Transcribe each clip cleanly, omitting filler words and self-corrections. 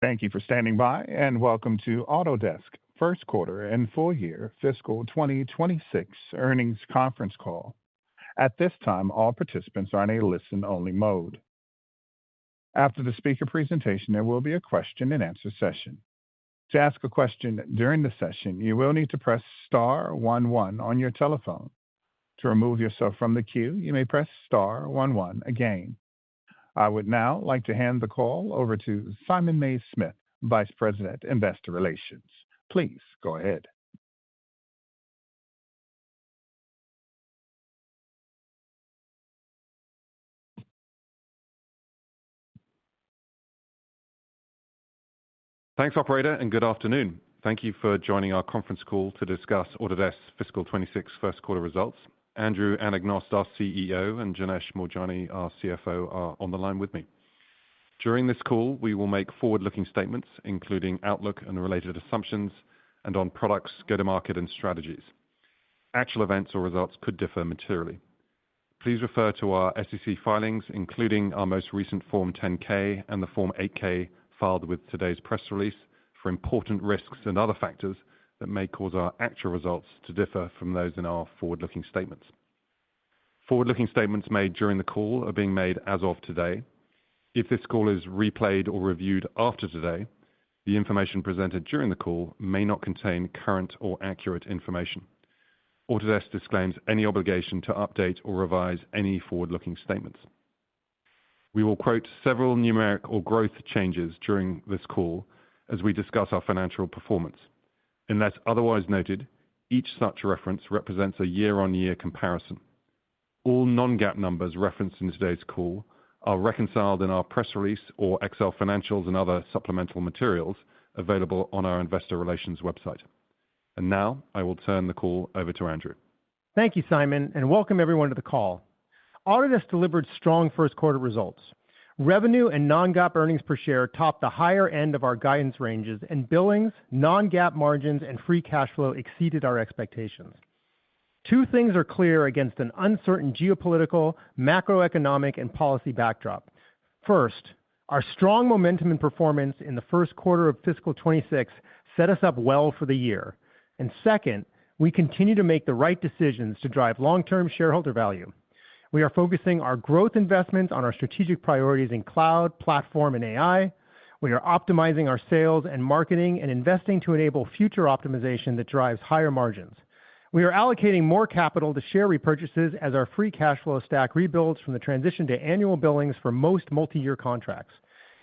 Thank you for standing by, and welcome to Autodesk First Quarter and Full Year Fiscal 2026 Earnings Conference Call. At this time, all participants are in a listen-only mode. After the speaker presentation, there will be a question-and-answer session. To ask a question during the session, you will need to press star 11 on your telephone. To remove yourself from the queue, you may press star 11 again. I would now like to hand the call over to Simon Mays-Smith, Vice President, Investor Relations. Please go ahead. Thanks, Operator, and good afternoon. Thank you for joining our conference call to discuss Autodesk Fiscal 26 First Quarter results. Andrew Anagnost, our CEO, and Janesh Moorjani, our CFO, are on the line with me. During this call, we will make forward-looking statements, including outlook and related assumptions, and on products, go-to-market, and strategies. Actual events or results could differ materially. Please refer to our SEC filings, including our most recent Form 10-K and the Form 8-K filed with today's press release, for important risks and other factors that may cause our actual results to differ from those in our forward-looking statements. Forward-looking statements made during the call are being made as of today. If this call is replayed or reviewed after today, the information presented during the call may not contain current or accurate information. Autodesk disclaims any obligation to update or revise any forward-looking statements. We will quote several numeric or growth changes during this call as we discuss our financial performance. Unless otherwise noted, each such reference represents a year-on-year comparison. All non-GAAP numbers referenced in today's call are reconciled in our press release or Excel financials and other supplemental materials available on our Investor Relations website. And now, I will turn the call over to Andrew. Thank you, Simon, and welcome everyone to the call. Autodesk delivered strong first quarter results. Revenue and non-GAAP earnings per share topped the higher end of our guidance ranges, and billings, non-GAAP margins, and free cash flow exceeded our expectations. Two things are clear against an uncertain geopolitical, macroeconomic, and policy backdrop. First, our strong momentum and performance in the first quarter of fiscal 26 set us up well for the year. And second, we continue to make the right decisions to drive long-term shareholder value. We are focusing our growth investments on our strategic priorities in cloud, platform, and AI. We are optimizing our sales and marketing and investing to enable future optimization that drives higher margins. We are allocating more capital to share repurchases as our free cash flow stack rebuilds from the transition to annual billings for most multi-year contracts.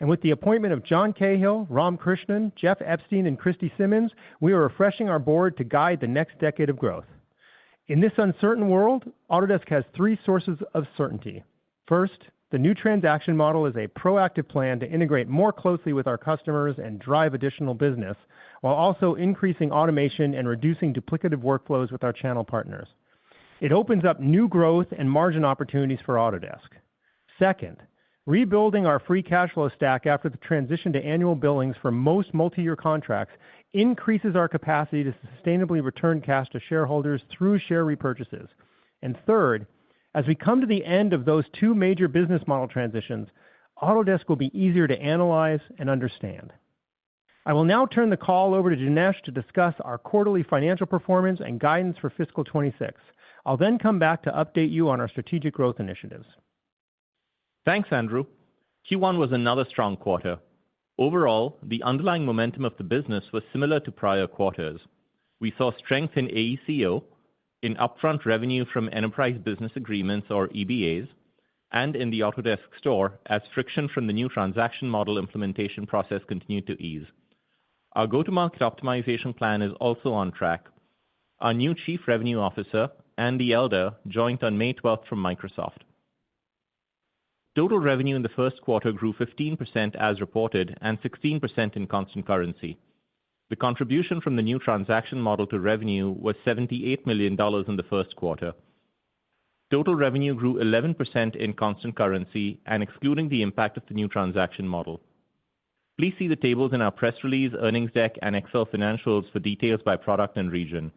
And with the appointment of John Cahill, Ram Krishnan, Jeff Epstein, and Christy Simmons, we are refreshing our board to guide the next decade of growth. In this uncertain world, Autodesk has three sources of certainty. First, the new transaction model is a proactive plan to integrate more closely with our customers and drive additional business, while also increasing automation and reducing duplicative workflows with our channel partners. It opens up new growth and margin opportunities for Autodesk. Second, rebuilding our free cash flow stack after the transition to annual billings for most multi-year contracts increases our capacity to sustainably return cash to shareholders through share repurchases. And third, as we come to the end of those two major business model transitions, Autodesk will be easier to analyze and understand. I will now turn the call over to Janesh to discuss our quarterly financial performance and guidance for fiscal 26. I'll then come back to update you on our strategic growth initiatives. Thanks, Andrew. Q1 was another strong quarter. Overall, the underlying momentum of the business was similar to prior quarters. We saw strength in AECO, in upfront revenue from enterprise business agreements or EBAs, and in the Autodesk Store as friction from the new transaction model implementation process continued to ease. Our go-to-market optimization plan is also on track. Our new Chief Revenue Officer, Andy Elder, joined on May 12th from Microsoft. Total revenue in the first quarter grew 15% as reported and 16% in constant currency. The contribution from the new transaction model to revenue was $78 million in the first quarter. Total revenue grew 11% in constant currency and excluding the impact of the new transaction model. Please see the tables in our press release, earnings deck, and Excel financials for details by product and region.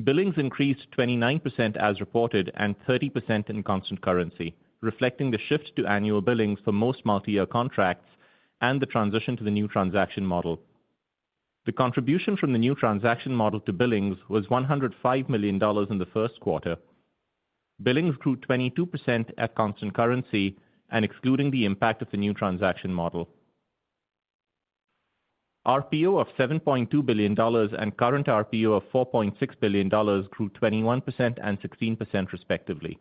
Billings increased 29% as reported and 30% in constant currency, reflecting the shift to annual billings for most multi-year contracts and the transition to the new transaction model. The contribution from the new transaction model to billings was $105 million in the first quarter. Billings grew 22% at constant currency and excluding the impact of the new transaction model. RPO of $7.2 billion and current RPO of $4.6 billion grew 21% and 16% respectively.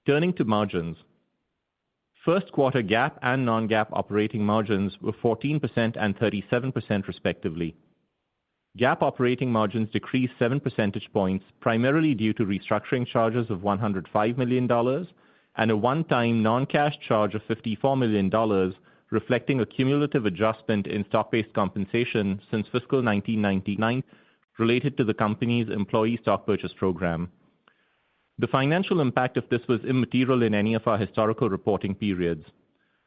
Turning to margins. First quarter GAAP and non-GAAP operating margins were 14% and 37% respectively. GAAP operating margins decreased 7 percentage points, primarily due to restructuring charges of $105 million and a one-time non-cash charge of $54 million, reflecting a cumulative adjustment in stock-based compensation since fiscal 1999 related to the company's employee stock purchase program. The financial impact of this was immaterial in any of our historical reporting periods.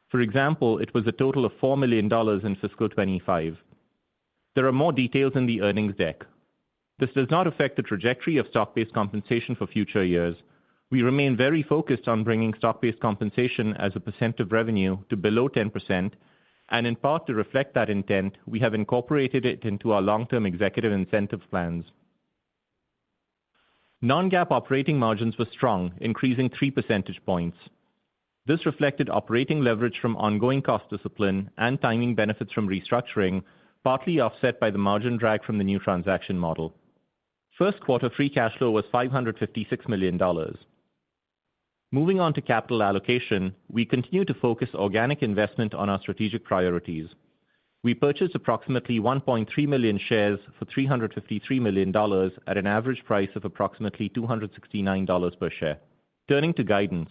For example, it was a total of $4 million in fiscal 25. There are more details in the earnings deck. This does not affect the trajectory of stock-based compensation for future years. We remain very focused on bringing stock-based compensation as a percent of revenue to below 10%, and in part to reflect that intent, we have incorporated it into our long-term executive incentive plans. Non-GAAP operating margins were strong, increasing 3 percentage points. This reflected operating leverage from ongoing cost discipline and timing benefits from restructuring, partly offset by the margin drag from the new transaction model. First quarter free cash flow was $556 million. Moving on to capital allocation, we continue to focus organic investment on our strategic priorities. We purchased approximately 1.3 million shares for $353 million at an average price of approximately $269 per share. Turning to guidance.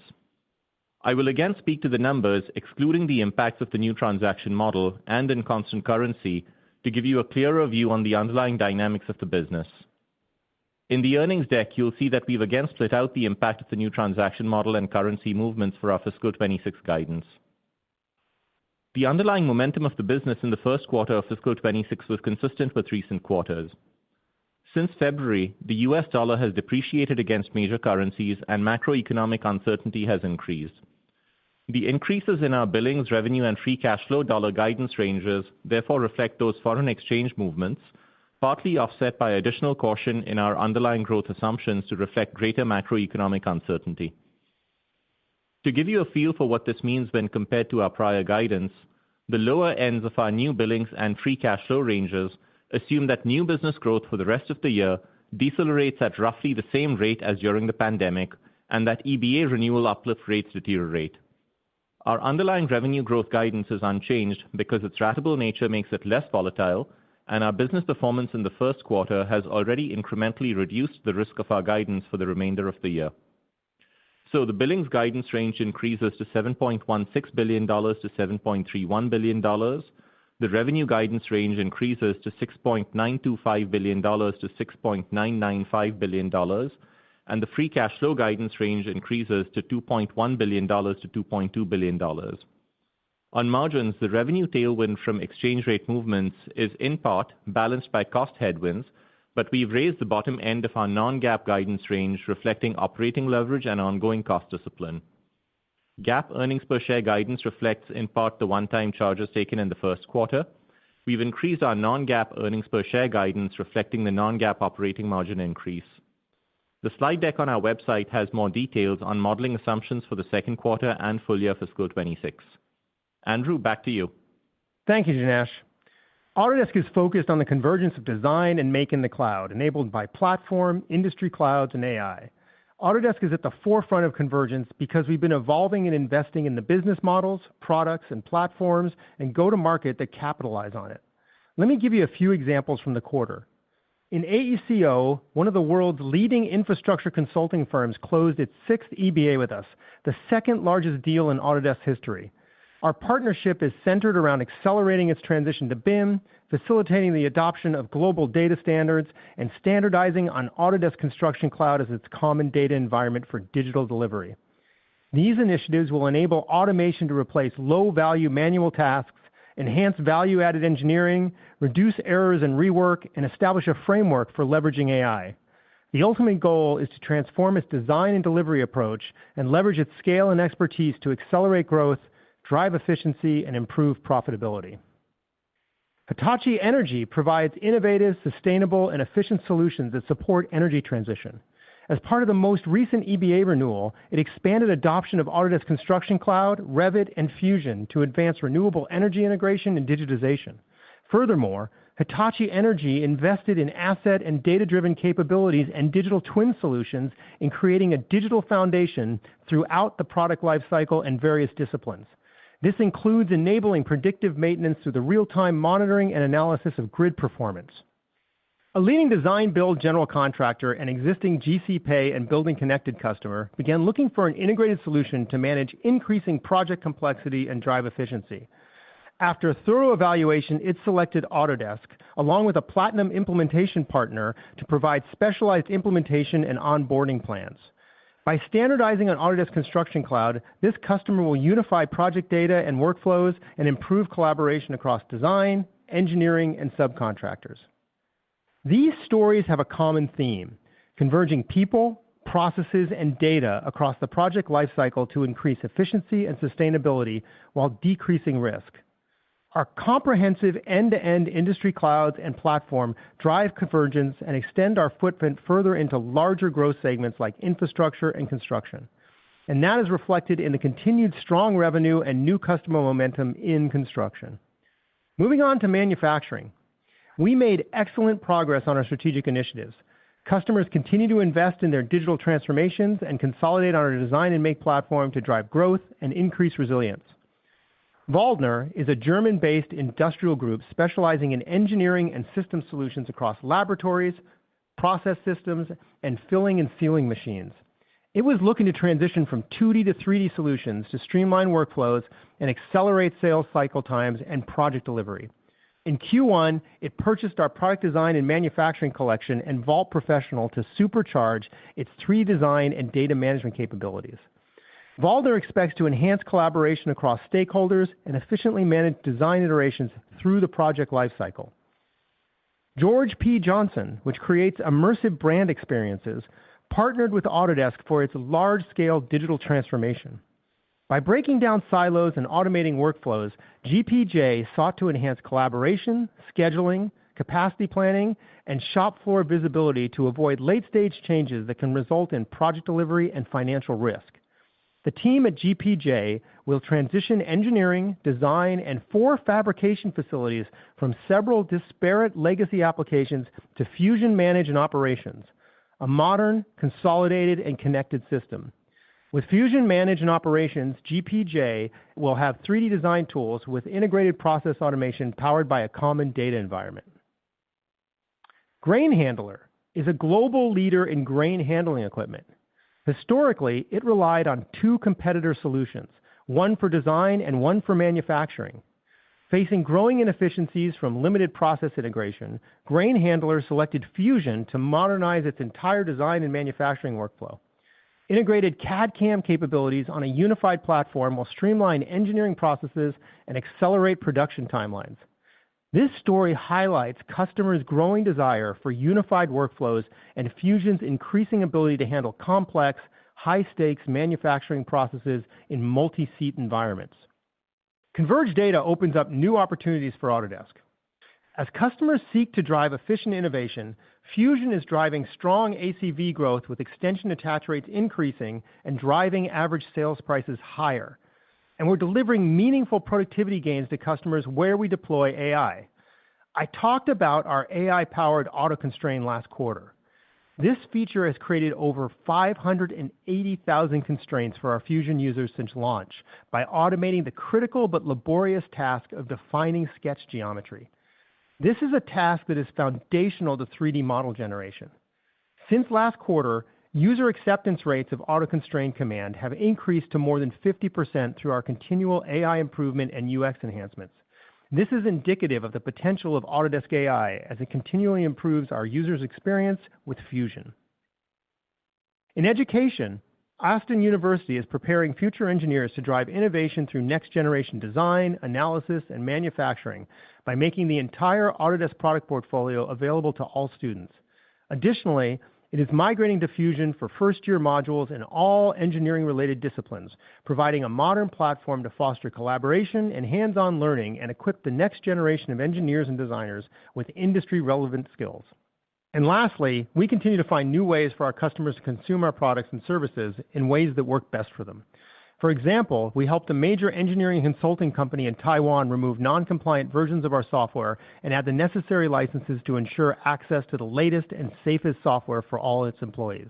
I will again speak to the numbers excluding the impacts of the new transaction model and in constant currency to give you a clearer view on the underlying dynamics of the business. In the earnings deck, you'll see that we've again split out the impact of the new transaction model and currency movements for our fiscal 26 guidance. The underlying momentum of the business in the first quarter of fiscal 26 was consistent with recent quarters. Since February, the US dollar has depreciated against major currencies and macroeconomic uncertainty has increased. The increases in our billings, revenue, and free cash flow dollar guidance ranges therefore reflect those foreign exchange movements, partly offset by additional caution in our underlying growth assumptions to reflect greater macroeconomic uncertainty. To give you a feel for what this means when compared to our prior guidance, the lower ends of our new billings and free cash flow ranges assume that new business growth for the rest of the year decelerates at roughly the same rate as during the pandemic, and that EBA renewal uplift rates deteriorate. Our underlying revenue growth guidance is unchanged because its ratable nature makes it less volatile, and our business performance in the first quarter has already incrementally reduced the risk of our guidance for the remainder of the year. So the billings guidance range increases to $7.16 billion to $7.31 billion. The revenue guidance range increases to $6.925 billion to $6.995 billion, and the free cash flow guidance range increases to $2.1 billion to $2.2 billion. On margins, the revenue tailwind from exchange rate movements is in part balanced by cost headwinds, but we've raised the bottom end of our non-GAAP guidance range, reflecting operating leverage and ongoing cost discipline. GAAP earnings per share guidance reflects in part the one-time charges taken in the first quarter. We've increased our non-GAAP earnings per share guidance, reflecting the non-GAAP operating margin increase. The slide deck on our website has more details on modeling assumptions for the second quarter and full year fiscal 26. Andrew, back to you. Thank you, Janesh. Autodesk is focused on the convergence of design and make in the cloud, enabled by platform, industry clouds, and AI. Autodesk is at the forefront of convergence because we've been evolving and investing in the business models, products, and platforms, and go-to-market that capitalize on it. Let me give you a few examples from the quarter. In AECO, one of the world's leading infrastructure consulting firms closed its 6th EBA with us, the second largest deal in Autodesk's history. Our partnership is centered around accelerating its transition to BIM, facilitating the adoption of global data standards, and standardizing on Autodesk Construction Cloud as its common data environment for digital delivery. These initiatives will enable automation to replace low-value manual tasks, enhance value-added engineering, reduce errors and rework, and establish a framework for leveraging AI. The ultimate goal is to transform its design and delivery approach and leverage its scale and expertise to accelerate growth, drive efficiency, and improve profitability. Hitachi Energy provides innovative, sustainable, and efficient solutions that support energy transition. As part of the most recent EBA renewal, it expanded adoption of Autodesk Construction Cloud, Revit, and Fusion to advance renewable energy integration and digitization. Furthermore, Hitachi Energy invested in asset and data-driven capabilities and digital twin solutions in creating a digital foundation throughout the product lifecycle and various disciplines. This includes enabling predictive maintenance through the real-time monitoring and analysis of grid performance. A leading design-build general contractor and existing GC Pay and Building Connected customer began looking for an integrated solution to manage increasing project complexity and drive efficiency. After a thorough evaluation, it selected Autodesk, along with a platinum implementation partner, to provide specialized implementation and onboarding plans. By standardizing on Autodesk Construction Cloud, this customer will unify project data and workflows and improve collaboration across design, engineering, and subcontractors. These stories have a common theme: converging people, processes, and data across the project lifecycle to increase efficiency and sustainability while decreasing risk. Our comprehensive end-to-end industry clouds and platform drive convergence and extend our footprint further into larger growth segments like infrastructure and construction. And that is reflected in the continued strong revenue and new customer momentum in construction. Moving on to manufacturing. We made excellent progress on our strategic initiatives. Customers continue to invest in their digital transformations and consolidate on our design and make platform to drive growth and increase resilience. Waldner is a German-based industrial group specializing in engineering and system solutions across laboratories, process systems, and filling and sealing machines. It was looking to transition from 2D to 3D solutions to streamline workflows and accelerate sales cycle times and project delivery. In Q1, it purchased our product design and manufacturing collection and Vault Professional to supercharge its 3D design and data management capabilities. Waldner expects to enhance collaboration across stakeholders and efficiently manage design iterations through the project lifecycle. George P. Johnson, which creates immersive brand experiences, partnered with Autodesk for its large-scale digital transformation. By breaking down silos and automating workflows, GPJ sought to enhance collaboration, scheduling, capacity planning, and shop floor visibility to avoid late-stage changes that can result in project delivery and financial risk. The team at GPJ will transition engineering, design, and 4 fabrication facilities from several disparate legacy applications to Fusion Manage and Operations, a modern, consolidated, and connected system. With Fusion Manage and Operations, GPJ will have 3D design tools with integrated process automation powered by a common data environment. Grain Handler is a global leader in grain handling equipment. Historically, it relied on 2 competitor solutions, one for design and one for manufacturing. Facing growing inefficiencies from limited process integration, Grain Handler selected Fusion to modernize its entire design and manufacturing workflow. Integrated CAD/CAM capabilities on a unified platform will streamline engineering processes and accelerate production timelines. This story highlights customers' growing desire for unified workflows and Fusion's increasing ability to handle complex, high-stakes manufacturing processes in multi-seat environments. Converged data opens up new opportunities for Autodesk. As customers seek to drive efficient innovation, Fusion is driving strong ACV growth with extension attach rates increasing and driving average sales prices higher. And we're delivering meaningful productivity gains to customers where we deploy AI. I talked about our AI-powered auto-constrain last quarter. This feature has created over 580,000 constraints for our Fusion users since launch by automating the critical but laborious task of defining sketch geometry. This is a task that is foundational to 3D model generation. Since last quarter, user acceptance rates of auto-constrain command have increased to more than 50% through our continual AI improvement and UX enhancements. This is indicative of the potential of Autodesk AI as it continually improves our users' experience with Fusion. In education, Austin University is preparing future engineers to drive innovation through next-generation design, analysis, and manufacturing by making the entire Autodesk product portfolio available to all students. Additionally, It is migrating to Fusion for first-year modules in all engineering-related disciplines, providing a modern platform to foster collaboration and hands-on learning and equip the next generation of engineers and designers with industry-relevant skills. And lastly, we continue to find new ways for our customers to consume our products and services in ways that work best for them. For example, we helped a major engineering consulting company in Taiwan remove non-compliant versions of our software and add the necessary licenses to ensure access to the latest and safest software for all its employees.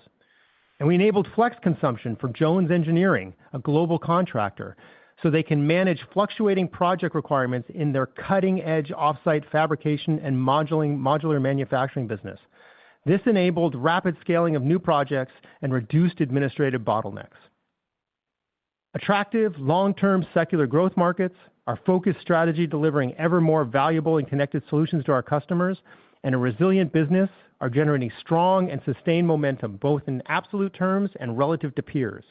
And we enabled flex consumption for Jones Engineering, a global contractor, so they can manage fluctuating project requirements in their cutting-edge offsite fabrication and modular manufacturing business. This enabled rapid scaling of new projects and reduced administrative bottlenecks. Attractive, long-term secular growth markets, our focused strategy delivering ever more valuable and connected solutions to our customers, and a resilient business are generating strong and sustained momentum, both in absolute terms and relative to peers.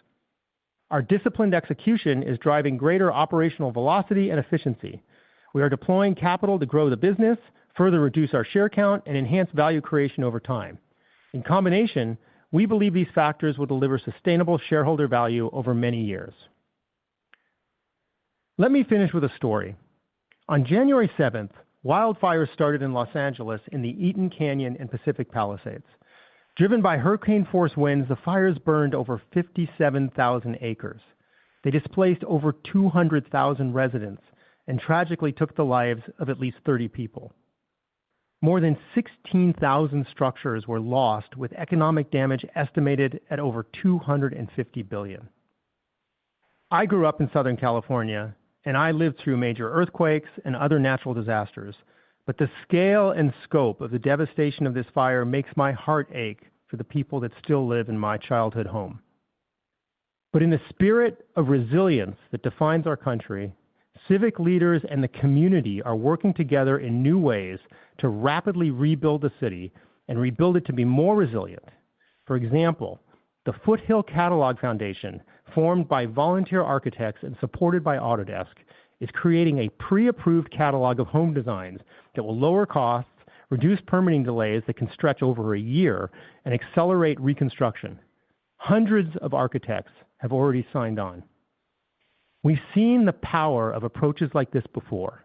Our disciplined execution is driving greater operational velocity and efficiency. We are deploying capital to grow the business, further reduce our share count, and enhance value creation over time. In combination, we believe these factors will deliver sustainable shareholder value over many years. Let me finish with a story. On January 7th, wildfires started in Los Angeles in the Eaton Canyon and Pacific Palisades. Driven by hurricane-force winds, the fires burned over 57,000 acres. They displaced over 200,000 residents and tragically took the lives of at least 30 people. More than 16,000 structures were lost, with economic damage estimated at over $250 billion. I grew up in Southern California, and I lived through major earthquakes and other natural disasters. But the scale and scope of the devastation of this fire makes my heart ache for the people that still live in my childhood home. But in the spirit of resilience that defines our country, civic leaders and the community are working together in new ways to rapidly rebuild the city and rebuild it to be more resilient. For example, the Foothill Catalog Foundation, formed by volunteer architects and supported by Autodesk, is creating a pre-approved catalog of home designs that will lower costs, reduce permitting delays that can stretch over a year, and accelerate reconstruction. Hundreds of architects have already signed on. We've seen the power of approaches like this before.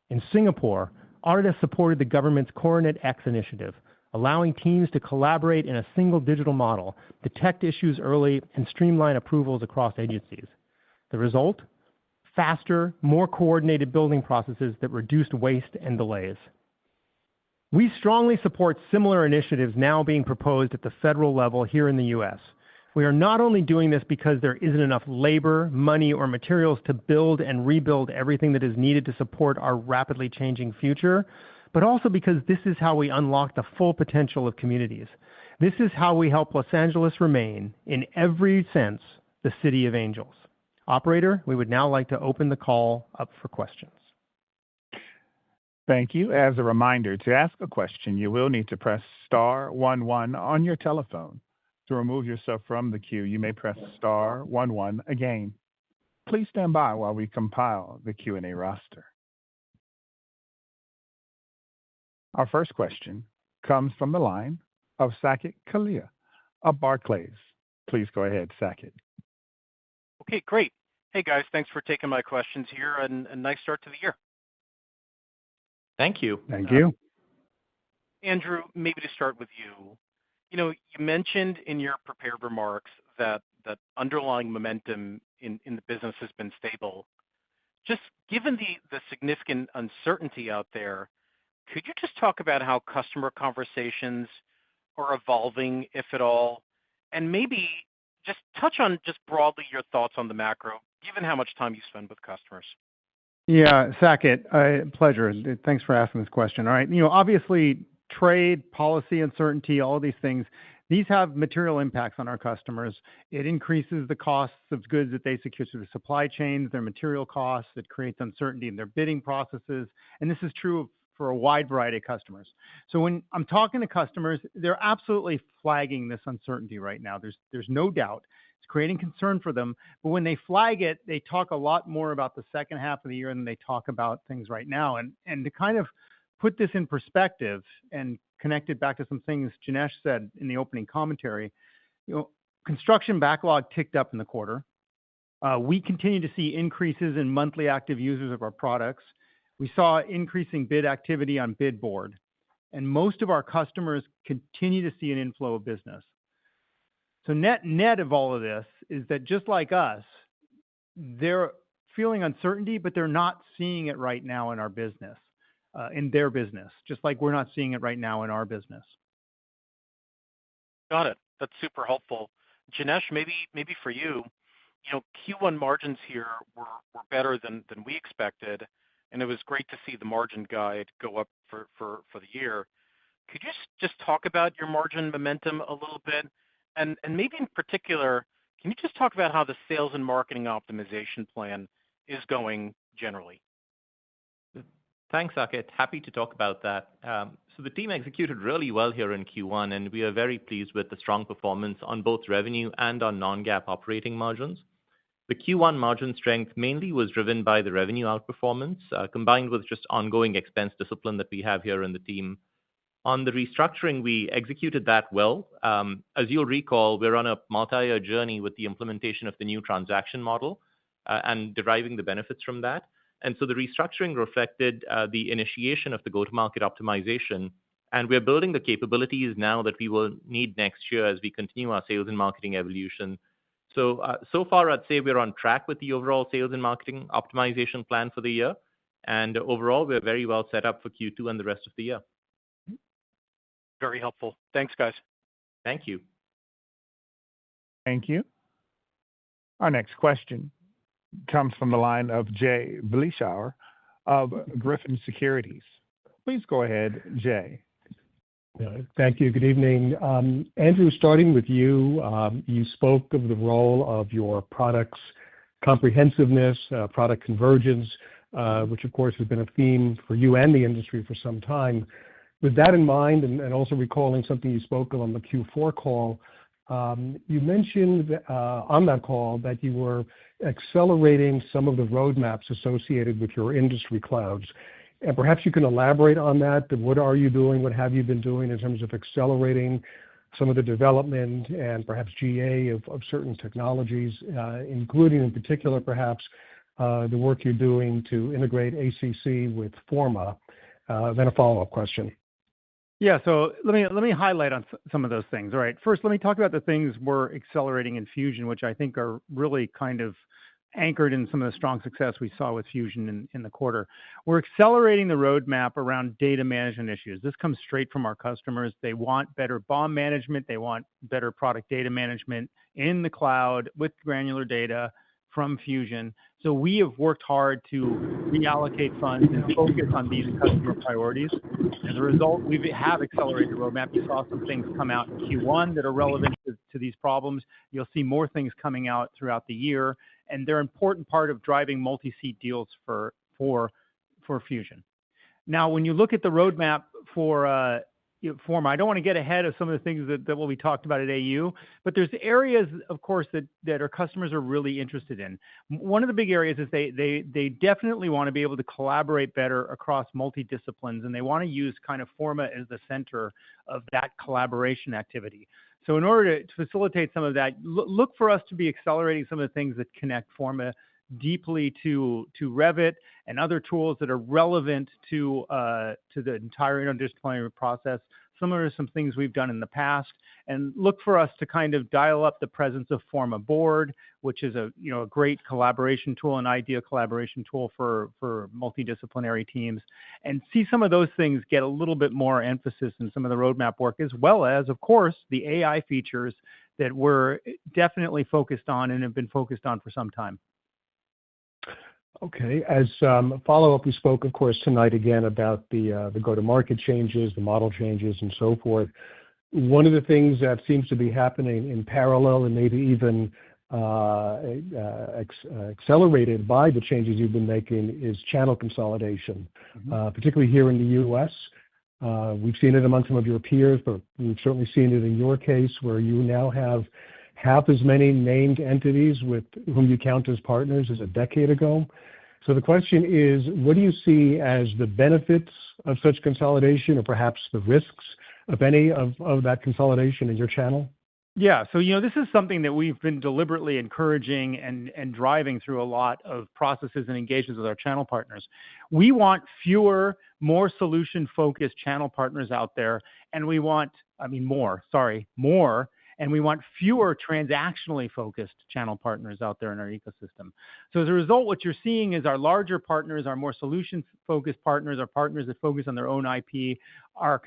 In Singapore, Autodesk supported the government's Coronet X initiative, allowing teams to collaborate in a single digital model, detect issues early, and streamline approvals across agencies. The result? Faster, more coordinated building processes that reduced waste and delays. We strongly support similar initiatives now being proposed at the federal level here in the U.S. We are not only doing this because there isn't enough labor, money, or materials to build and rebuild everything that is needed to support our rapidly changing future, but also because this is how we unlock the full potential of communities. This is how we help Los Angeles remain, in every sense, the city of angels. Operator, we would now like to open the call up for questions. Thank you. As a reminder, to ask a question, you will need to press star 11 on your telephone. To remove yourself from the queue, you may press star 11 again. Please stand by while we compile the Q&A roster. Our first question comes from the line of Saket Kalia of Barclays. Please go ahead, Saket. Okay, great. Hey, guys, thanks for taking my questions here, and a nice start to the year. Thank you. Thank you. Andrew, maybe to start with you. You mentioned in your prepared remarks that underlying momentum in the business has been stable. Just given the significant uncertainty out there, could you just talk about how customer conversations are evolving, if at all, and maybe just touch on just broadly your thoughts on the macro, given how much time you spend with customers? Yeah, Saket, pleasure. Thanks for asking this question. All right, obviously, trade, policy uncertainty, all of these things, these have material impacts on our customers. It increases the costs of goods that they secure through the supply chains, their material costs. It creates uncertainty in their bidding processes. And this is true for a wide variety of customers. So when I'm talking to customers, they're absolutely flagging this uncertainty right now. There's no doubt. It's creating concern for them. But when they flag it, they talk a lot more about the second half of the year than they talk about things right now. And to kind of put this in perspective and connected back to some things Janesh said in the opening commentary. Construction backlog ticked up in the quarter. We continue to see increases in monthly active users of our products. We saw increasing bid activity on bid board, and most of our customers continue to see an inflow of business. So net of all of this is that just like us, they're feeling uncertainty, but they're not seeing it right now in our business, in their business, just like we're not seeing it right now in our business. Got it. That's super helpful. Janesh, maybe for you, Q1 margins here were better than we expected, and it was great to see the margin guide go up for the year. Could you just talk about your margin momentum a little bit? And maybe in particular, can you just talk about how the sales and marketing optimization plan is going generally? Thanks, Saket. Happy to talk about that. So the team executed really well here in Q1, and we are very pleased with the strong performance on both revenue and on non-GAAP operating margins. The Q1 margin strength mainly was driven by the revenue outperformance, combined with just ongoing expense discipline that we have here in the team. On the restructuring, we executed that well. As you'll recall, we're on a multi-year journey with the implementation of the new transaction model and deriving the benefits from that. And so the restructuring reflected the initiation of the go-to-market optimization, and we're building the capabilities now that we will need next year as we continue our sales and marketing evolution. So far, I'd say we're on track with the overall sales and marketing optimization plan for the year. And overall, we're very well set up for Q2 and the rest of the year. Very helpful. Thanks, guys. Thank you. Thank you. Our next question comes from the line of Jay Vleeschhouwer of Griffin Securities. Please go ahead, Jay. Thank you. Good evening. Andrew, starting with you, you spoke of the role of your products' comprehensiveness, product convergence, which of course has been a theme for you and the industry for some time. With that in mind, and also recalling something you spoke of on the Q4 call, you mentioned on that call that you were accelerating some of the roadmaps associated with your industry clouds. And perhaps you can elaborate on that. What are you doing? What have you been doing in terms of accelerating some of the development and perhaps GA of certain technologies, including in particular perhaps the work you're doing to integrate ACC with Forma? Then a follow-up question. Yeah, so let me highlight on some of those things. All right, first, let me talk about the things we're accelerating in Fusion, which I think are really kind of anchored in some of the strong success we saw with Fusion in the quarter. We're accelerating the roadmap around data management issues. This comes straight from our customers. They want better BOM management. They want better product data management in the cloud with granular data from Fusion. So we have worked hard to reallocate funds and focus on these customer priorities. As a result, we have accelerated the roadmap. You saw some things come out in Q1 that are relevant to these problems. You'll see more things coming out throughout the year, and they're an important part of driving multi-seat deals for Fusion. Now, when you look at the roadmap for Forma, I don't want to get ahead of some of the things that will be talked about at AU, but there's areas, of course, that our customers are really interested in. One of the big areas is they definitely want to be able to collaborate better across multidisciplines, and they want to use kind of Forma as the center of that collaboration activity. So in order to facilitate some of that, look for us to be accelerating some of the things that connect Forma deeply to Revit and other tools that are relevant to the entire interdisciplinary process, similar to some things we've done in the past. And look for us to kind of dial up the presence of Forma Board, which is a great collaboration tool, an idea collaboration tool for multidisciplinary teams, and see some of those things get a little bit more emphasis in some of the roadmap work, as well as, of course, the AI features that we're definitely focused on and have been focused on for some time. Okay. As a follow-up, we spoke, of course, tonight again about the go-to-market changes, the model changes, and so forth. One of the things that seems to be happening in parallel and maybe even accelerated by the changes you've been making is channel consolidation, particularly here in the U.S. We've seen it among some of your peers, but we've certainly seen it in your case where you now have half as many named entities with whom you count as partners as a decade ago. So the question is, what do you see as the benefits of such consolidation or perhaps the risks of any of that consolidation in your channel? Yeah. So, this is something that we've been deliberately encouraging and driving through a lot of processes and engagements with our channel partners. We want fewer, more solution-focused channel partners out there, and we want, more, and we want fewer transactionally focused channel partners out there in our ecosystem. So as a result, what you're seeing is our larger partners, our more solution-focused partners, our partners that focus on their own IP, are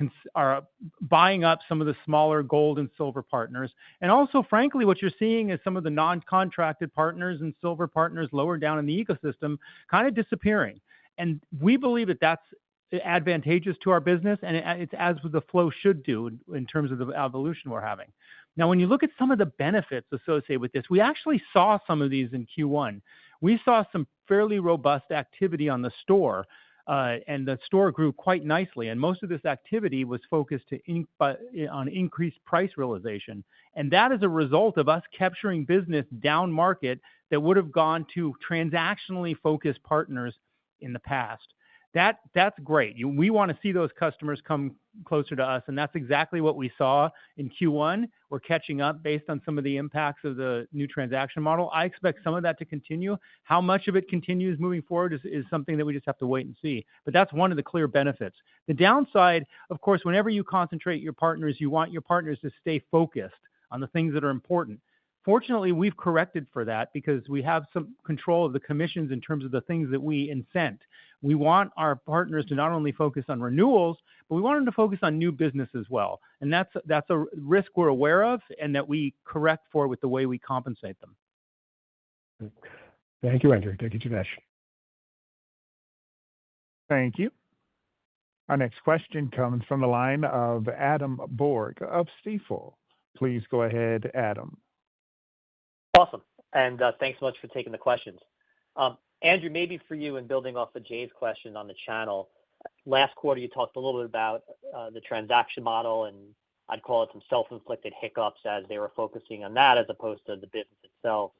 buying up some of the smaller gold and silver partners. And also, frankly, what you're seeing is some of the non-contracted partners and silver partners lower down in the ecosystem kind of disappearing. And we believe that that's advantageous to our business, and it's as the flow should do in terms of the evolution we're having. Now, when you look at some of the benefits associated with this, we actually saw some of these in Q1. We saw some fairly robust activity on the store, and the store grew quite nicely. And most of this activity was focused on increased price realization. And that is a result of us capturing business down market that would have gone to transactionally focused partners in the past. That's great. We want to see those customers come closer to us, and that's exactly what we saw in Q1. We're catching up based on some of the impacts of the new transaction model. I expect some of that to continue. How much of it continues moving forward is something that we just have to wait and see. But that's one of the clear benefits. The downside, of course, whenever you concentrate your partners, you want your partners to stay focused on the things that are important. Fortunately, we've corrected for that because we have some control of the commissions in terms of the things that we incent. We want our partners to not only focus on renewals, but we want them to focus on new business as well. And that's a risk we're aware of and that we correct for with the way we compensate them. Thank you, Andrew. Thank you, Janesh. Thank you. Our next question comes from the line of Adam Borg of Stifel. Please go ahead, Adam. Awesome. And thanks so much for taking the questions. Andrew, maybe for you, and building off of Jay's question on the channel, last quarter you talked a little bit about the transaction model, and I'd call it some self-inflicted hiccups as they were focusing on that as opposed to the business itself.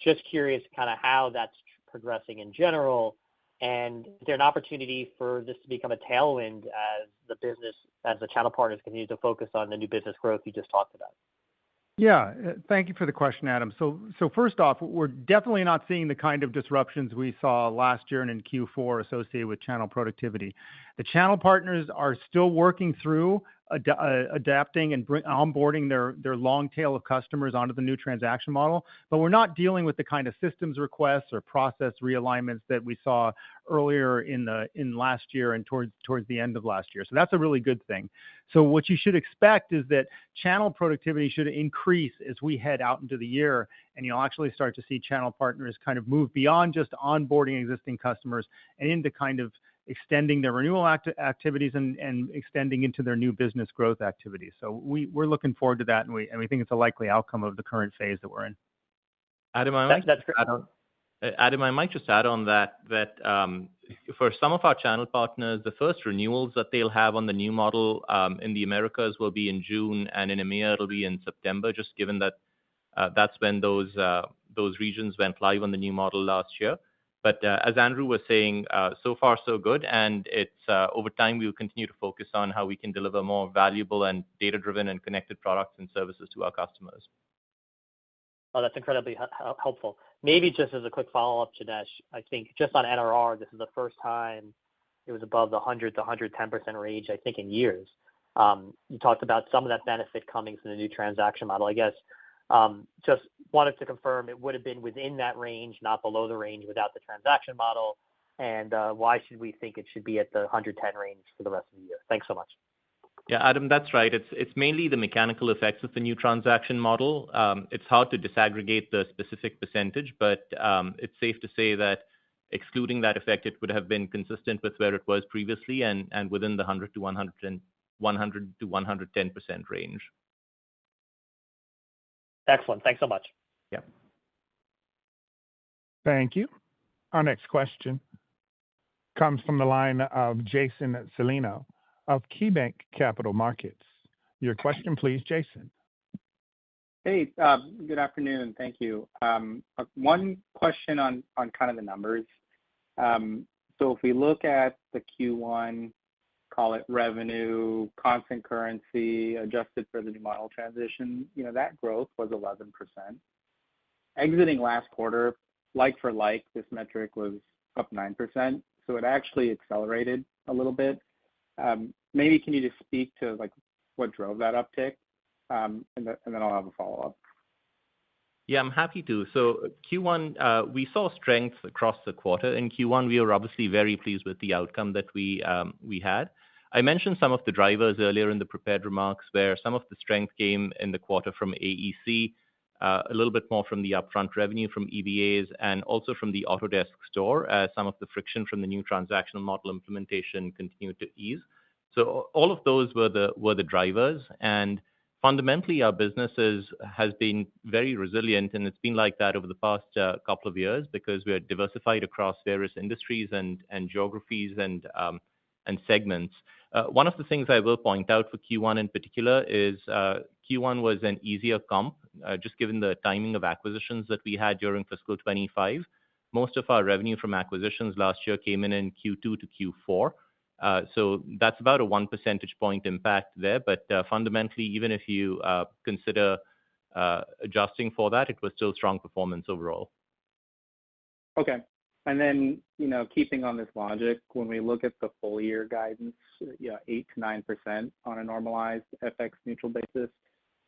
Just curious kind of how that's progressing in general, and is there an opportunity for this to become a tailwind as the channel partners continue to focus on the new business growth you just talked about? Yeah, thank you for the question, Adam. So first off, we're definitely not seeing the kind of disruptions we saw last year and in Q4 associated with channel productivity. The channel partners are still working through adapting and onboarding their long tail of customers onto the new transaction model, but we're not dealing with the kind of systems requests or process realignments that we saw earlier in last year and towards the end of last year. So that's a really good thing. So what you should expect is that channel productivity should increase as we head out into the year, and you'll actually start to see channel partners kind of move beyond just onboarding existing customers and into kind of extending their renewal activities and extending into their new business growth activities. So we're looking forward to that, and we think it's a likely outcome of the current phase that we're in. Adam, I might just add on that for some of our channel partners, the first renewals that they'll have on the new model in the Americas will be in June, and in EMEA it'll be in September, just given that that's when those regions went live on the new model last year. But as Andrew was saying, so far so good, and it's over time we will continue to focus on how we can deliver more valuable and data-driven and connected products and services to our customers. Oh, that's incredibly helpful. Maybe just as a quick follow-up, Janesh, I think just on NRR, this is the first time it was above the 100 to 110% range, I think, in years. You talked about some of that benefit coming from the new transaction model. I guess just wanted to confirm it would have been within that range, not below the range without the transaction model. And why should we think it should be at the 110 range for the rest of the year? Thanks so much. Yeah, Adam, that's right. It's mainly the mechanical effects of the new transaction model. It's hard to disaggregate the specific percentage, but it's safe to say that excluding that effect, it would have been consistent with where it was previously and within the 100 to 110% range. Excellent. Thanks so much. Yeah. Thank you. Our next question comes from the line of Jason Celino of KeyBanc Capital Markets. Your question, please, Jason. Hey, good afternoon. Thank you. One question on kind of the numbers. So if we look at the Q1 call it revenue, constant currency, adjusted for the new model transition, that growth was 11%. Exiting last quarter, like for like, this metric was up 9%, so it actually accelerated a little bit. Maybe can you just speak to what drove that uptick, and then I'll have a follow-up. Yeah, I'm happy to. So Q1, we saw strength across the quarter. In Q1, we were obviously very pleased with the outcome that we had. I mentioned some of the drivers earlier in the prepared remarks, where some of the strength came in the quarter from AEC, a little bit more from the upfront revenue from EBAs, and also from the Autodesk store, as some of the friction from the new transactional model implementation continued to ease. So all of those were the drivers, and fundamentally, our business has been very resilient, and it's been like that over the past couple of years because we are diversified across various industries and geographies and segments. One of the things I will point out for Q1 in particular is Q1 was an easier comp, just given the timing of acquisitions that we had during fiscal 25. Most of our revenue from acquisitions last year came in Q2 to Q4. So that's about a 1 percentage point impact there. But fundamentally, even if you consider adjusting for that, it was still strong performance overall. Okay. And then, keeping on this logic, when we look at the full year guidance, 8 to 9% on a normalized FX neutral basis,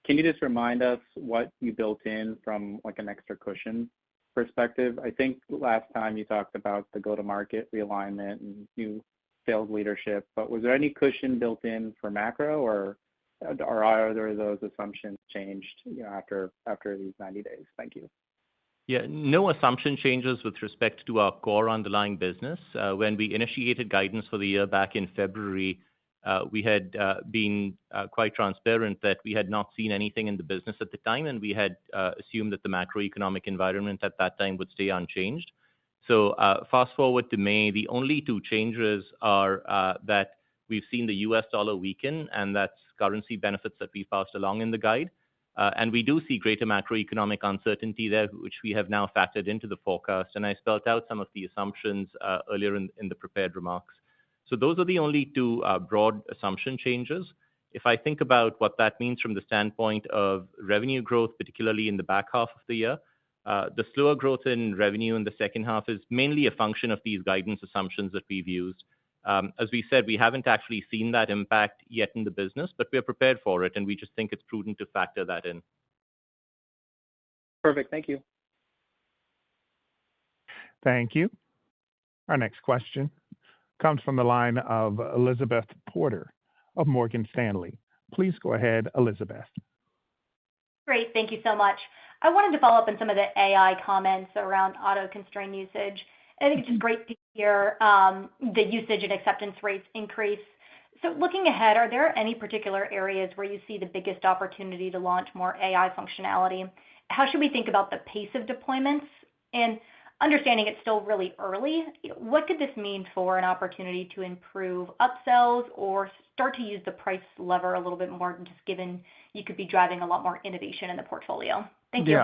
can you just remind us what you built in from an extra cushion perspective? I think last time you talked about the go-to-market realignment and new sales leadership, but was there any cushion built in for macro, or are either of those assumptions changed after these 90 days? Thank you. Yeah, no assumption changes with respect to our core underlying business. When we initiated guidance for the year back in February, we had been quite transparent that we had not seen anything in the business at the time, and we had assumed that the macroeconomic environment at that time would stay unchanged. So fast forward to May, the only two changes are that we've seen the US dollar weaken, and that's currency benefits that we passed along in the guide. And we do see greater macroeconomic uncertainty there, which we have now factored into the forecast. And I spelled out some of the assumptions earlier in the prepared remarks. So those are the only two broad assumption changes. If I think about what that means from the standpoint of revenue growth, particularly in the back half of the year, the slower growth in revenue in the second half is mainly a function of these guidance assumptions that we've used. As we said, we haven't actually seen that impact yet in the business, but we're prepared for it, and we just think it's prudent to factor that in. Perfect. Thank you. Thank you. Our next question comes from the line of Elizabeth Porter of Morgan Stanley. Please go ahead, Elizabeth. Great. Thank you so much. I wanted to follow up on some of the AI comments around auto-constrained usage. I think it's just great to hear the usage and acceptance rates increase. So looking ahead, are there any particular areas where you see the biggest opportunity to launch more AI functionality? How should we think about the pace of deployments? And understanding it's still really early, what could this mean for an opportunity to improve upsells or start to use the price lever a little bit more, just given you could be driving a lot more innovation in the portfolio? Thank you.